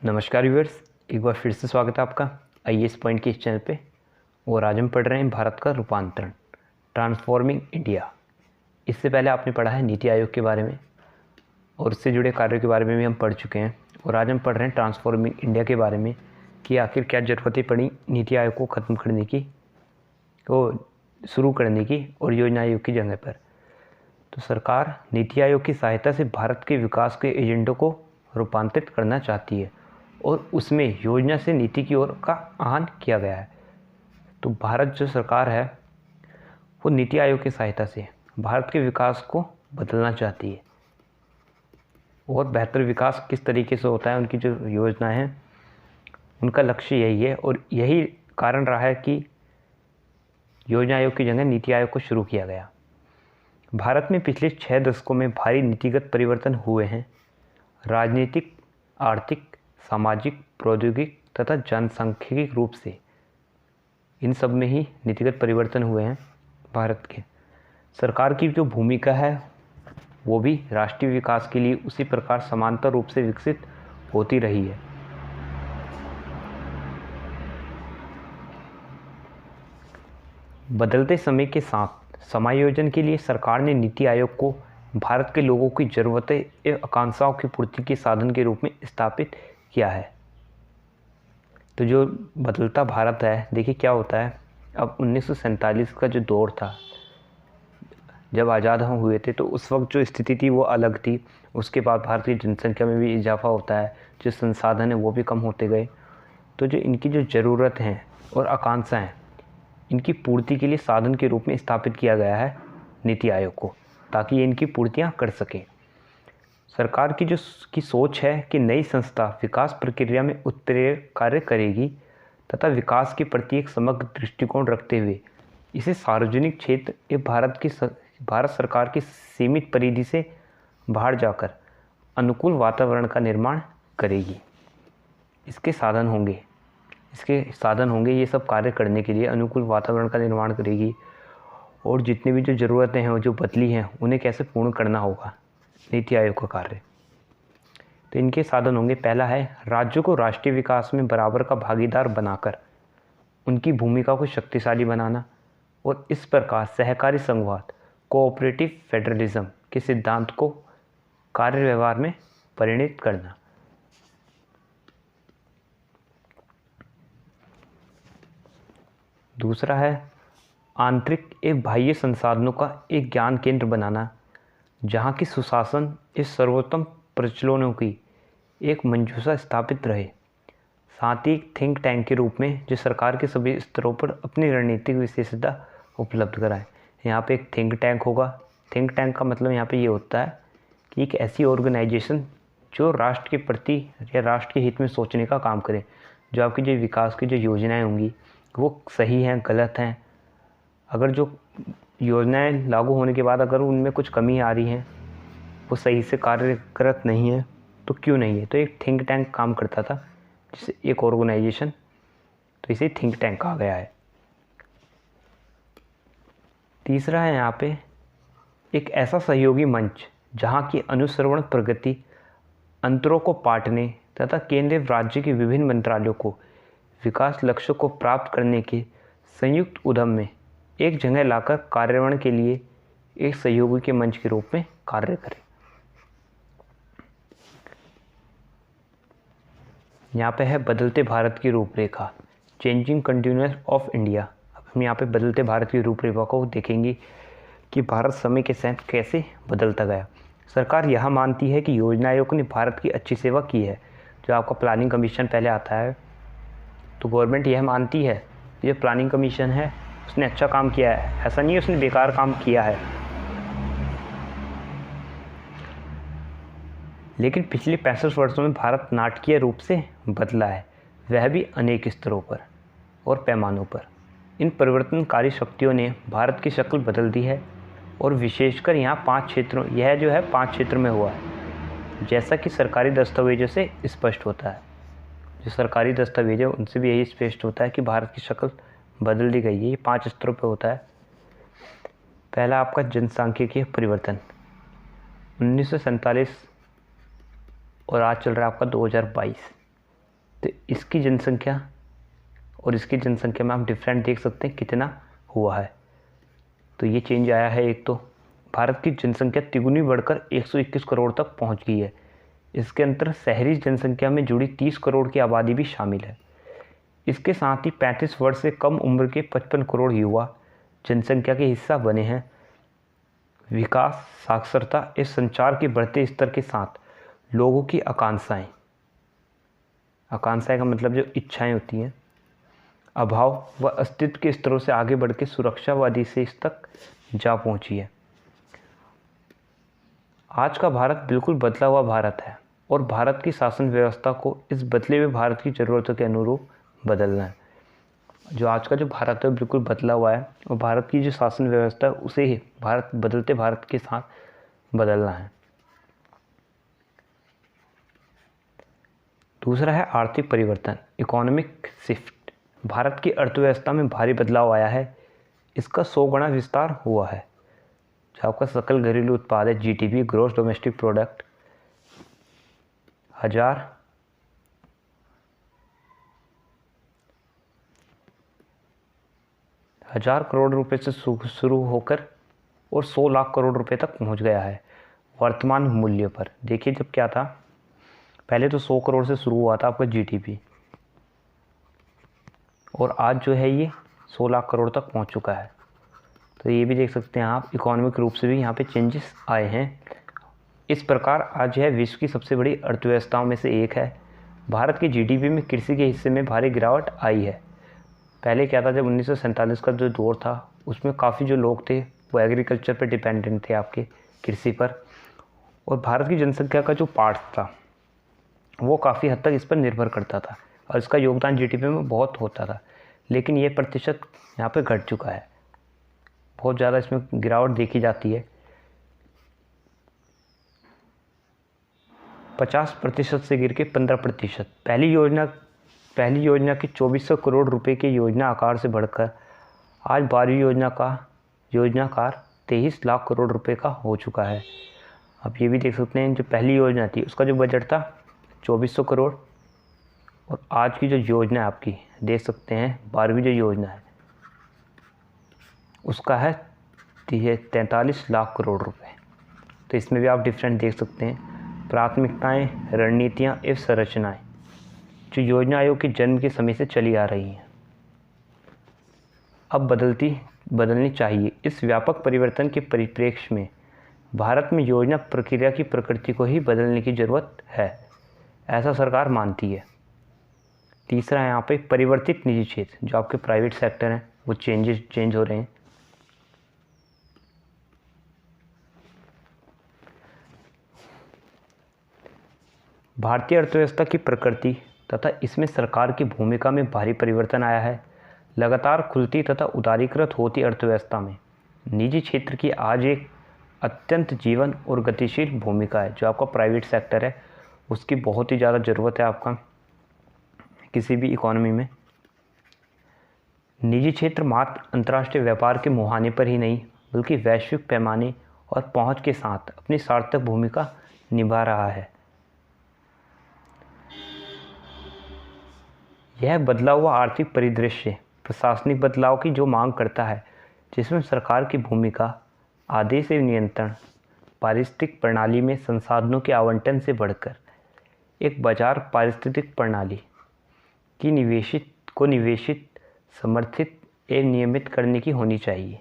नमस्कार व्यूअर्स, एक बार फिर से स्वागत है आपका आईएएस पॉइंट के इस चैनल पे। और आज हम पढ़ रहे हैं भारत का रूपांतरण, ट्रांसफॉर्मिंग इंडिया। इससे पहले आपने पढ़ा है नीति आयोग के बारे में और उससे जुड़े कार्यों के बारे में भी हम पढ़ चुके हैं। और आज हम पढ़ रहे हैं ट्रांसफॉर्मिंग इंडिया के बारे में कि आखिर क्या ज़रूरतें पड़ी नीति आयोग को ख़त्म करने की, को शुरू करने की और योजना आयोग की जगह पर। तो सरकार नीति आयोग की सहायता से भारत के विकास के एजेंडों को रूपांतरित करना चाहती है और उसमें योजना से नीति की ओर का आह्वान किया गया है। तो भारत जो सरकार है वो नीति आयोग की सहायता से भारत के विकास को बदलना चाहती है और बेहतर विकास किस तरीके से होता है, उनकी जो योजना है उनका लक्ष्य यही है। और यही कारण रहा है कि योजना आयोग की जगह नीति आयोग को शुरू किया गया। भारत में पिछले 6 दशकों में भारी नीतिगत परिवर्तन हुए हैं। राजनीतिक, आर्थिक, सामाजिक, प्रौद्योगिक तथा जनसांख्यिक रूप से इन सब में ही नीतिगत परिवर्तन हुए हैं। भारत के सरकार की जो भूमिका है वो भी राष्ट्रीय विकास के लिए उसी प्रकार समांतर रूप से विकसित होती रही है। बदलते समय के साथ समायोजन के लिए सरकार ने नीति आयोग को भारत के लोगों की ज़रूरतें एवं आकांक्षाओं की पूर्ति के साधन के रूप में स्थापित किया है। तो जो बदलता भारत है, देखिए क्या होता है। अब 1947 का जो दौर था, जब आज़ाद हम हुए थे, तो उस वक्त जो स्थिति थी वो अलग थी। उसके बाद भारत की जनसंख्या में भी इजाफा होता है, जो संसाधन है वो भी कम होते गए। तो जो इनकी जो ज़रूरत हैं और आकांक्षाएँ हैं, इनकी पूर्ति के लिए साधन के रूप में स्थापित किया गया है नीति आयोग को, ताकि ये इनकी पूर्तियाँ कर सके। सरकार की सोच है कि नई संस्था विकास प्रक्रिया में उत्प्रेरक कार्य करेगी तथा विकास के प्रति एक समग्र दृष्टिकोण रखते हुए इसे सार्वजनिक क्षेत्र या भारत सरकार की सीमित परिधि से बाहर जाकर अनुकूल वातावरण का निर्माण करेगी। इसके साधन होंगे ये सब कार्य करने के लिए अनुकूल वातावरण का निर्माण करेगी। और जितनी भी जो ज़रूरतें हैं, जो बदली हैं, उन्हें कैसे पूर्ण करना होगा, नीति आयोग का कार्य। तो इनके साधन होंगे, पहला है राज्यों को राष्ट्रीय विकास में बराबर का भागीदार बनाकर उनकी भूमिका को शक्तिशाली बनाना और इस प्रकार सहकारी संघवाद, कोऑपरेटिव फेडरलिज्म के सिद्धांत को कार्य व्यवहार में परिणत करना। दूसरा है आंतरिक एवं बाह्य संसाधनों का एक ज्ञान केंद्र बनाना, जहाँ की सुशासन इस सर्वोत्तम प्रचलनों की एक मंजूसा स्थापित रहे। साथ ही एक थिंक टैंक के रूप में जो सरकार के सभी स्तरों पर अपनी रणनीतिक विशेषता उपलब्ध कराए। यहाँ पे एक थिंक टैंक होगा। थिंक टैंक का मतलब यहाँ पे ये होता है कि एक ऐसी ऑर्गेनाइजेशन जो राष्ट्र के प्रति या राष्ट्र के हित में सोचने का काम करे। जो आपकी जो विकास की जो योजनाएँ होंगी वो सही हैं, गलत हैं, अगर जो योजनाएं लागू होने के बाद अगर उनमें कुछ कमी आ रही है, वो सही से कार्यरत नहीं है, तो क्यों नहीं है। तो एक थिंक टैंक काम करता था, जिसे एक ऑर्गेनाइजेशन, तो इसे थिंक टैंक कहा गया है। तीसरा है यहाँ पे एक ऐसा सहयोगी मंच जहाँ की अनुश्रवण प्रगति, अंतरों को पाटने तथा केंद्र एवं राज्य के विभिन्न मंत्रालयों को विकास लक्ष्यों को प्राप्त करने के संयुक्त उद्यम में एक जगह लाकर कार्यान्वयन के लिए एक सहयोगी के मंच के रूप में कार्य करें। यहाँ पे है बदलते भारत की रूपरेखा, चेंजिंग कंटिन्यूअस ऑफ इंडिया। अब हम यहाँ पे बदलते भारत की रूपरेखा को देखेंगे कि भारत समय के साथ कैसे बदलता गया। सरकार यह मानती है कि योजना आयोग ने भारत की अच्छी सेवा की है। जो आपका प्लानिंग कमीशन पहले आता है, तो गवर्नमेंट यह मानती है कि जो प्लानिंग कमीशन है उसने अच्छा काम किया है, ऐसा नहीं है उसने बेकार काम किया है। लेकिन पिछले 65 वर्षों में भारत नाटकीय रूप से बदला है, वह भी अनेक स्तरों पर और पैमानों पर। इन परिवर्तनकारी शक्तियों ने भारत की शक्ल बदल दी है और विशेषकर यहाँ 5 क्षेत्रों, यह जो है 5 क्षेत्रों में हुआ है, जैसा कि सरकारी दस्तावेजों से स्पष्ट होता है। जो सरकारी दस्तावेज है उनसे भी यही स्पष्ट होता है कि भारत की शक्ल बदल दी गई है। ये 5 स्तरों पर होता है। पहला आपका जनसांख्यिकीय परिवर्तन 1947 और आज चल रहा है आपका 2022। तो इसकी जनसंख्या और इसकी जनसंख्या में आप डिफरेंट देख सकते हैं कितना हुआ है। तो ये चेंज आया है। एक तो भारत की जनसंख्या तिगुनी बढ़कर 121 करोड़ तक पहुंच गई है। इसके अंदर शहरी जनसंख्या में जुड़ी 30 करोड़ की आबादी भी शामिल है। इसके साथ ही 35 वर्ष से कम उम्र के 55 करोड़ युवा जनसंख्या के हिस्सा बने हैं। विकास, साक्षरता इस संचार के बढ़ते स्तर के साथ लोगों की आकांक्षाएं का मतलब जो इच्छाएं होती हैं, अभाव व अस्तित्व के स्तरों से आगे बढ़ के सुरक्षावादी से इस तक जा पहुंची है। आज का भारत बिल्कुल बदला हुआ भारत है और भारत की शासन व्यवस्था को इस बदले हुए भारत की ज़रूरतों के अनुरूप बदलना है। जो आज का जो भारत है बिल्कुल बदला हुआ है और भारत की जो शासन व्यवस्था है उसे ही बदलते भारत के साथ बदलना है। दूसरा है आर्थिक परिवर्तन, इकोनॉमिक शिफ्ट। भारत की अर्थव्यवस्था में भारी बदलाव आया है। इसका 100 गुना विस्तार हुआ है। जो आपका सकल घरेलू उत्पाद है, जीडीपी, ग्रॉस डोमेस्टिक प्रोडक्ट, हजार करोड़ रुपए से शुरू होकर और 100 लाख करोड़ रुपए तक पहुंच गया है वर्तमान मूल्य पर। देखिए जब क्या था, पहले तो 100 करोड़ से शुरू हुआ था आपका जीडीपी और आज जो है ये 100 लाख करोड़ तक पहुंच चुका है। तो ये भी देख सकते हैं आप, इकोनॉमिक रूप से भी यहाँ पे चेंजेस आए हैं। इस प्रकार आज यह विश्व की सबसे बड़ी अर्थव्यवस्थाओं में से एक है। भारत के जीडीपी में कृषि के हिस्से में भारी गिरावट आई है। पहले क्या था, जब 1947 का जो दौर था उसमें काफ़ी जो लोग थे वो एग्रीकल्चर पर डिपेंडेंट थे, आपके कृषि पर, और भारत की जनसंख्या का जो पार्ट था वो काफ़ी हद तक इस पर निर्भर करता था और इसका योगदान जीडीपी में बहुत होता था। लेकिन ये प्रतिशत यहाँ पे घट चुका है, बहुत ज़्यादा इसमें गिरावट देखी जाती है। 50% से गिर के 15%। पहली योजना की 2400 करोड़ रुपए के योजना आकार से बढ़कर आज 12वीं योजनाकार 23 लाख करोड़ रुपए का हो चुका है। अब ये भी देख सकते हैं, जो पहली योजना थी उसका जो बजट था 2400 करोड़ और आज की जो योजना है आपकी देख सकते हैं 12वीं जो योजना है उसका है 43 लाख करोड़ रुपए। तो इसमें भी आप डिफरेंट देख सकते हैं। प्राथमिकताएं, रणनीतियां एवं संरचनाएं जो योजना आयोग के जन्म के समय से चली आ रही हैं, अब बदलनी चाहिए। इस व्यापक परिवर्तन के परिप्रेक्ष्य में भारत में योजना प्रक्रिया की प्रकृति को ही बदलने की ज़रूरत है, ऐसा सरकार मानती है। तीसरा है यहाँ पे परिवर्तित निजी क्षेत्र, जो आपके प्राइवेट सेक्टर हैं वो चेंज हो रहे हैं। भारतीय अर्थव्यवस्था की प्रकृति तथा इसमें सरकार की भूमिका में भारी परिवर्तन आया है। लगातार खुलती तथा उदारीकृत होती अर्थव्यवस्था में निजी क्षेत्र की आज एक अत्यंत जीवन और गतिशील भूमिका है। जो आपका प्राइवेट सेक्टर है उसकी बहुत ही ज़्यादा ज़रूरत है आपका किसी भी इकोनॉमी में। निजी क्षेत्र मात्र अंतर्राष्ट्रीय व्यापार के मुहाने पर ही नहीं बल्कि वैश्विक पैमाने और पहुंच के साथ अपनी सार्थक भूमिका निभा रहा है। यह बदला हुआ आर्थिक परिदृश्य प्रशासनिक बदलाव की जो मांग करता है, जिसमें सरकार की भूमिका आदेश एवं नियंत्रण, पारिस्थितिक प्रणाली में संसाधनों के आवंटन से बढ़कर एक बाजार पारिस्थितिक प्रणाली की निवेशित, समर्थित एवं नियमित करने की होनी चाहिए।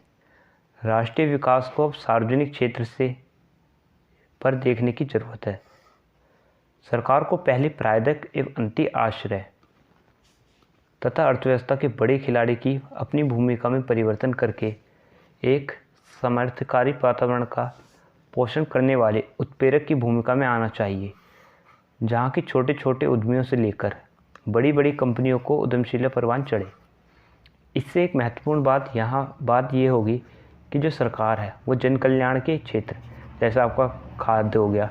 राष्ट्रीय विकास को अब सार्वजनिक क्षेत्र से पर देखने की जरूरत है। सरकार को पहले प्रायोजक एवं अंतिम आश्रय तथा अर्थव्यवस्था के बड़े खिलाड़ी की अपनी भूमिका में परिवर्तन करके एक समर्थकारी वातावरण का पोषण करने वाले उत्प्रेरक की भूमिका में आना चाहिए, जहाँ की छोटे छोटे उद्यमियों से लेकर बड़ी बड़ी कंपनियों को उद्यमशीलता परवान चढ़े। इससे एक महत्वपूर्ण बात ये होगी कि जो सरकार है वो जन कल्याण के क्षेत्र जैसे आपका खाद्य हो गया,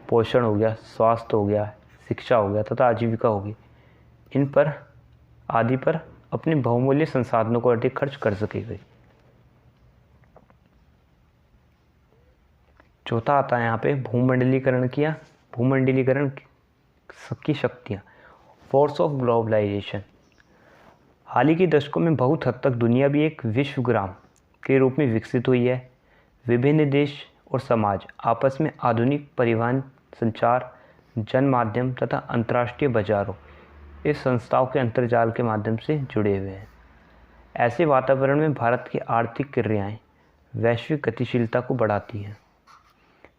पोषण हो गया, स्वास्थ्य हो गया, शिक्षा हो गया तथा आजीविका होगी, इन पर आदि पर अपने बहुमूल्य संसाधनों को अधिक खर्च कर सकेगी। चौथा आता है यहाँ पे भूमंडलीकरण की शक्तियाँ। Force of globalisation. हाल ही के दशकों में बहुत हद तक दुनिया भी एक विश्वग्राम के रूप में विकसित हुई है। विभिन्न देश और समाज आपस में आधुनिक परिवहन, संचार, जनमाध्यम तथा अंतर्राष्ट्रीय बाजारों इस संस्थाओं के अंतर्जाल के माध्यम से जुड़े हुए हैं। ऐसे वातावरण में भारत की आर्थिक क्रियाएं वैश्विक गतिशीलता को बढ़ाती हैं।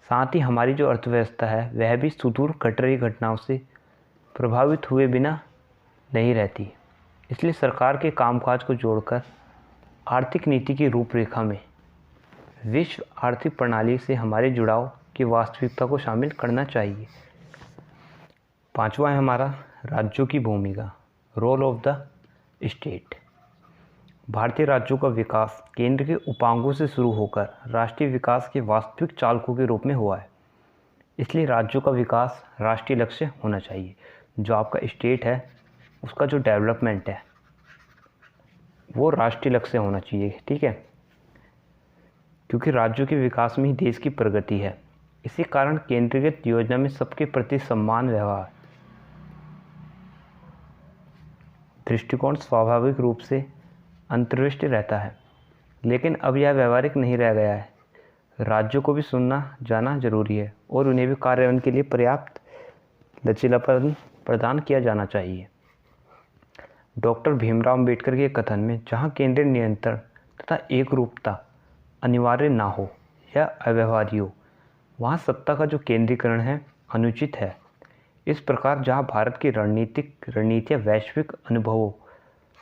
साथ ही हमारी जो अर्थव्यवस्था है वह भी सुदूर घट रही घटनाओं से प्रभावित हुए बिना नहीं रहती। इसलिए सरकार के कामकाज को जोड़कर आर्थिक नीति की रूपरेखा में विश्व आर्थिक प्रणाली से हमारे जुड़ाव की वास्तविकता को शामिल करना चाहिए। पांचवा है हमारा राज्यों की भूमिका, रोल ऑफ द स्टेट। भारतीय राज्यों का विकास केंद्र के उपांगों से शुरू होकर राष्ट्रीय विकास के वास्तविक चालकों के रूप में हुआ है। इसलिए राज्यों का विकास राष्ट्रीय लक्ष्य होना चाहिए। जो आपका स्टेट है उसका जो डेवलपमेंट है वो राष्ट्रीय लक्ष्य होना चाहिए, ठीक है, क्योंकि राज्यों के विकास में ही देश की प्रगति है। इसी कारण केंद्रीकृत योजना में सबके प्रति समान व्यवहार दृष्टिकोण स्वाभाविक रूप से अंतर्दृष्टि रहता है, लेकिन अब यह व्यवहारिक नहीं रह गया है। राज्यों को भी सुनना जाना जरूरी है और उन्हें भी कार्यान्वयन के लिए पर्याप्त लचीलापन प्रदान किया जाना चाहिए। डॉक्टर भीमराव अंबेडकर के कथन में जहां केंद्रीय नियंत्रण तथा एक रूपता अनिवार्य ना हो या अव्यवहार्य हो, वहां सत्ता का जो केंद्रीकरण है अनुचित है। इस प्रकार जहां भारत की रणनीतियाँ वैश्विक अनुभवों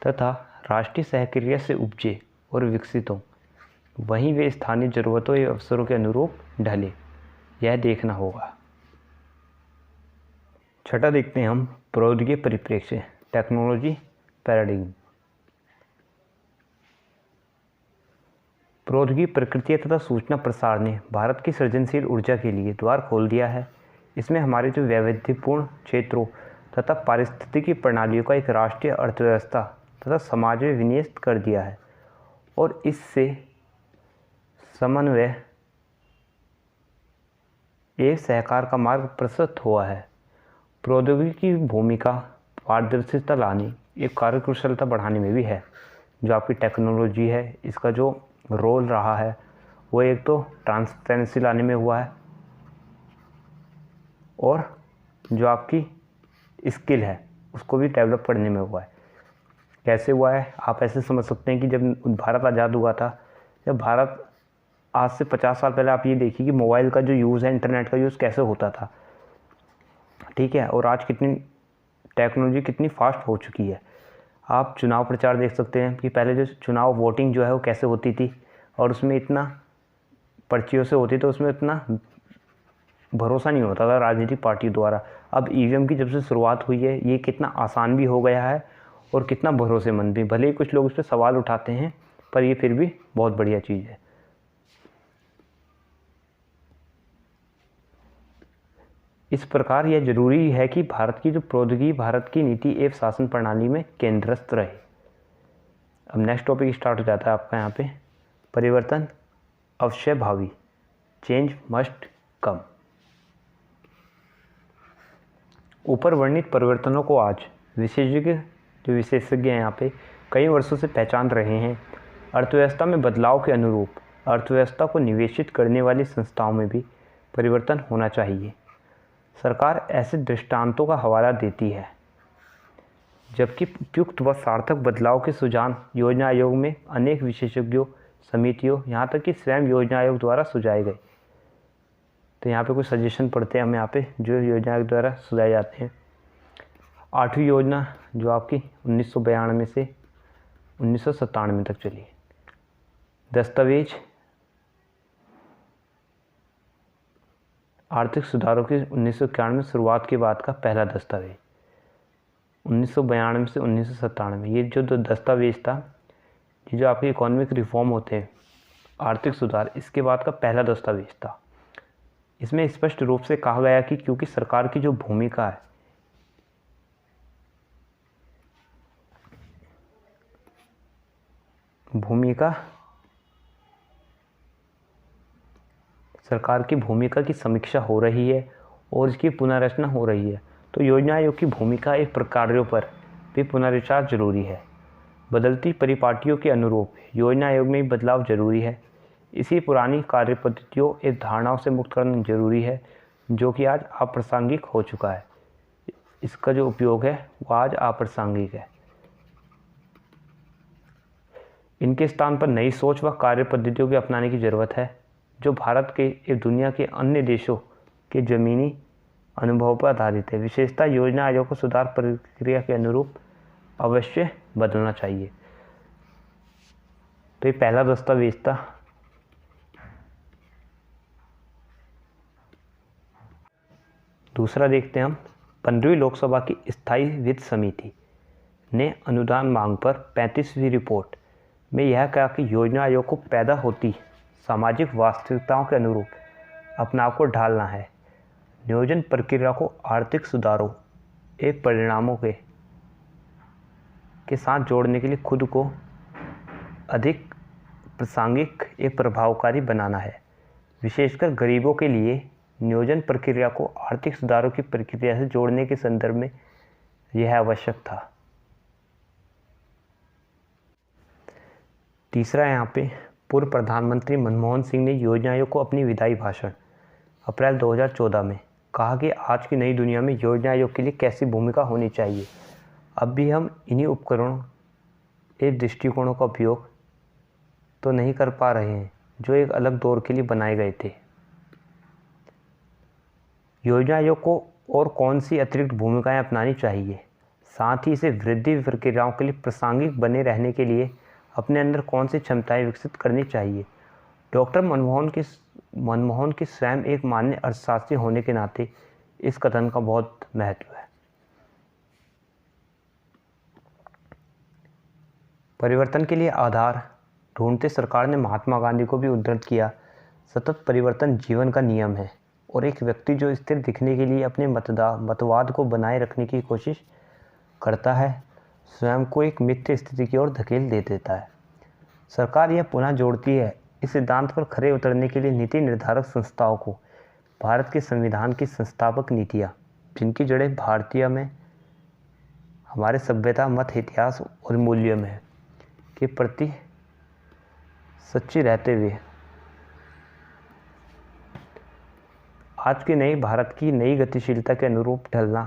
तथा राष्ट्रीय सहक्रिया से उपजे और विकसित हों, वहीं वे स्थानीय जरूरतों या अवसरों के अनुरूप ढले, यह देखना होगा। छठा देखते हैं हम प्रौद्योगिकी परिप्रेक्ष्य, टेक्नोलॉजी पैराडिग्म। प्रौद्योगिकी प्रकृति तथा सूचना प्रसार ने भारत की सृजनशील ऊर्जा के लिए द्वार खोल दिया है। इसमें हमारे जो वैविध्यपूर्ण क्षेत्रों तथा पारिस्थितिकी प्रणालियों का एक राष्ट्रीय अर्थव्यवस्था तथा समाज में विन्यस्त कर दिया है और इससे समन्वय एवं सहकार का मार्ग प्रशस्त हुआ है। प्रौद्योगिकी की भूमिका पारदर्शिता लाने एक कार्यकुशलता बढ़ाने में भी है। जो आपकी टेक्नोलॉजी है इसका जो रोल रहा है वो एक तो ट्रांसपेरेंसी लाने में हुआ है और जो आपकी स्किल है उसको भी डेवलप करने में हुआ है। कैसे हुआ है आप ऐसे समझ सकते हैं कि जब भारत आज़ाद हुआ था, जब भारत आज से 50 साल पहले आप ये देखिए कि मोबाइल का जो यूज़ है, इंटरनेट का यूज़ कैसे होता था, ठीक है, और आज कितनी टेक्नोलॉजी कितनी फास्ट हो चुकी है। आप चुनाव प्रचार देख सकते हैं कि पहले जो चुनाव वोटिंग जो है वो कैसे होती थी और उसमें इतना पर्चियों से होती, तो उसमें इतना भरोसा नहीं होता था राजनीतिक पार्टी द्वारा। अब ईवीएम की जब से शुरुआत हुई है ये कितना आसान भी हो गया है और कितना भरोसेमंद भी। भले ही कुछ लोग इस पर सवाल उठाते हैं पर ये फिर भी बहुत बढ़िया चीज़ है। इस प्रकार यह जरूरी है कि भारत की जो प्रौद्योगिकी भारत की नीति एवं शासन प्रणाली में केंद्रस्थ रहे। अब नेक्स्ट टॉपिक स्टार्ट हो जाता है आपका यहाँ पे, परिवर्तन अवश्य भावी, चेंज मस्ट कम। ऊपर वर्णित परिवर्तनों को आज विशेषज्ञ हैं यहाँ पे कई वर्षों से पहचान रहे हैं। अर्थव्यवस्था में बदलाव के अनुरूप अर्थव्यवस्था को निवेशित करने वाली संस्थाओं में भी परिवर्तन होना चाहिए। सरकार ऐसे दृष्टांतों का हवाला देती है जबकि उपयुक्त व सार्थक बदलाव के सुझाव योजना आयोग में अनेक विशेषज्ञों, समितियों, यहाँ तक कि स्वयं योजना आयोग द्वारा सुझाए गए। तो यहाँ पे कुछ सजेशन पढ़ते हैं हम यहाँ पे जो योजना आयोग द्वारा सुझाए जाते हैं। 8वीं योजना जो आपकी 1992 से 1997 तक चली। दस्तावेज आर्थिक सुधारों की 1991 में शुरुआत के बाद का पहला दस्तावेज। 1992 से 1997 ये जो दस्तावेज था, ये जो आपके इकोनॉमिक रिफॉर्म होते हैं, आर्थिक सुधार, इसके बाद का पहला दस्तावेज था। इसमें स्पष्ट रूप से कहा गया कि क्योंकि सरकार की जो भूमिका है सरकार की भूमिका की समीक्षा हो रही है और इसकी पुनर्रचना हो रही है, तो योजना आयोग की भूमिका एवं प्रकारों पर भी पुनर्विचार जरूरी है। बदलती परिपाटियों के अनुरूप योजना आयोग में भी बदलाव जरूरी है। इसी पुरानी कार्य पद्धतियों एवं धारणाओं से मुक्त करना जरूरी है, जो कि आज अप्रासंगिक हो चुका है। इसका जो उपयोग है वो आज अप्रासंगिक है। इनके स्थान पर नई सोच व कार्य पद्धतियों के अपनाने की जरूरत है, जो भारत के एवं दुनिया के अन्य देशों के जमीनी अनुभव पर आधारित है। विशेषता योजना आयोग को सुधार प्रक्रिया के अनुरूप अवश्य बदलना चाहिए। तो ये पहला दस्तावेज था। दूसरा देखते हैं हम। 15वीं लोकसभा की स्थायी वित्त समिति ने अनुदान मांग पर 35वीं रिपोर्ट में यह कहा कि योजना आयोग को पैदा होती सामाजिक वास्तविकताओं के अनुरूप अपना आप को ढालना है। नियोजन प्रक्रिया को आर्थिक सुधारों एवं परिणामों के साथ जोड़ने के लिए खुद को अधिक प्रासंगिक एवं प्रभावकारी बनाना है। विशेषकर गरीबों के लिए नियोजन प्रक्रिया को आर्थिक सुधारों की प्रक्रिया से जोड़ने के संदर्भ में यह आवश्यक था। तीसरा यहाँ पे पूर्व प्रधानमंत्री मनमोहन सिंह ने योजना आयोग को अपनी विदाई भाषण अप्रैल 2014 में कहा कि आज की नई दुनिया में योजना आयोग के लिए कैसी भूमिका होनी चाहिए। अब भी हम इन्हीं उपकरणों एवं दृष्टिकोणों का उपयोग तो नहीं कर पा रहे हैं जो एक अलग दौर के लिए बनाए गए थे। योजना आयोग को और कौन सी अतिरिक्त भूमिकाएं अपनानी चाहिए, साथ ही इसे वृद्धि प्रक्रियाओं के लिए प्रासंगिक बने रहने के लिए अपने अंदर कौन सी क्षमताएं विकसित करनी चाहिए। डॉक्टर मनमोहन की स्वयं एक मान्य अर्थशास्त्री होने के नाते इस कथन का बहुत महत्व है। परिवर्तन के लिए आधार ढूंढते सरकार ने महात्मा गांधी को भी उद्धृत किया। सतत परिवर्तन जीवन का नियम है और एक व्यक्ति जो स्थिर दिखने के लिए अपने मतवाद को बनाए रखने की कोशिश करता है, स्वयं को एक मिथ्या स्थिति की ओर धकेल दे देता है। सरकार यह पुनः जोड़ती है, इस सिद्धांत पर खरे उतरने के लिए नीति निर्धारक संस्थाओं को भारत के संविधान की संस्थापक नीतियाँ, जिनकी जड़ें भारतीय में हमारे सभ्यता, मत, इतिहास और मूल्यों में के प्रति सच्ची रहते हुए आज के नए भारत की नई गतिशीलता के अनुरूप ढलना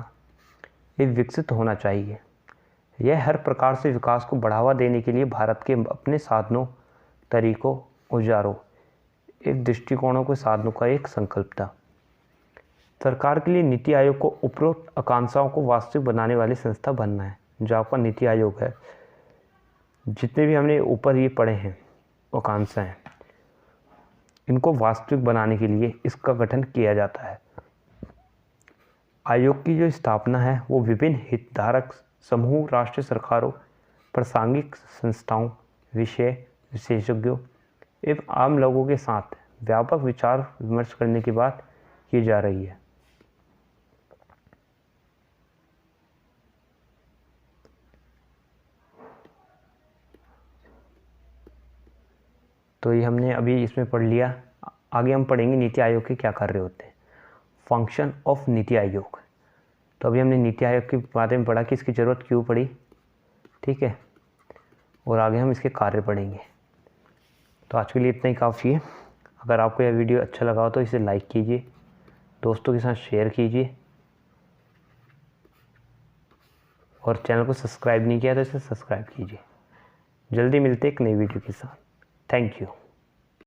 ये विकसित होना चाहिए। यह हर प्रकार से विकास को बढ़ावा देने के लिए भारत के अपने साधनों, तरीकों, औजारों एक दृष्टिकोणों के साधनों का एक संकल्प था। सरकार के लिए नीति आयोग को उपरोक्त आकांक्षाओं को वास्तविक बनाने वाली संस्था बनना है। जो आपका नीति आयोग है, जितने भी हमने ऊपर ये पढ़े हैं आकांक्षाएं, इनको वास्तविक बनाने के लिए इसका गठन किया जाता है। आयोग की जो स्थापना है वो विभिन्न हितधारक समूह, राष्ट्रीय सरकारों, प्रासंगिक संस्थाओं, विषय विशेषज्ञों एवं आम लोगों के साथ व्यापक विचार विमर्श करने के बाद की जा रही है। तो ये हमने अभी इसमें पढ़ लिया। आगे हम पढ़ेंगे नीति आयोग के क्या कार्य होते हैं, फंक्शन ऑफ नीति आयोग। तो अभी हमने नीति आयोग के बारे में पढ़ा कि इसकी ज़रूरत क्यों पड़ी, ठीक है, और आगे हम इसके कार्य पढ़ेंगे। तो आज के लिए इतना ही काफ़ी है। अगर आपको यह वीडियो अच्छा लगा हो तो इसे लाइक कीजिए, दोस्तों के साथ शेयर कीजिए, और चैनल को सब्सक्राइब नहीं किया तो इसे सब्सक्राइब कीजिए। जल्दी मिलते एक नई वीडियो के साथ। Thank you.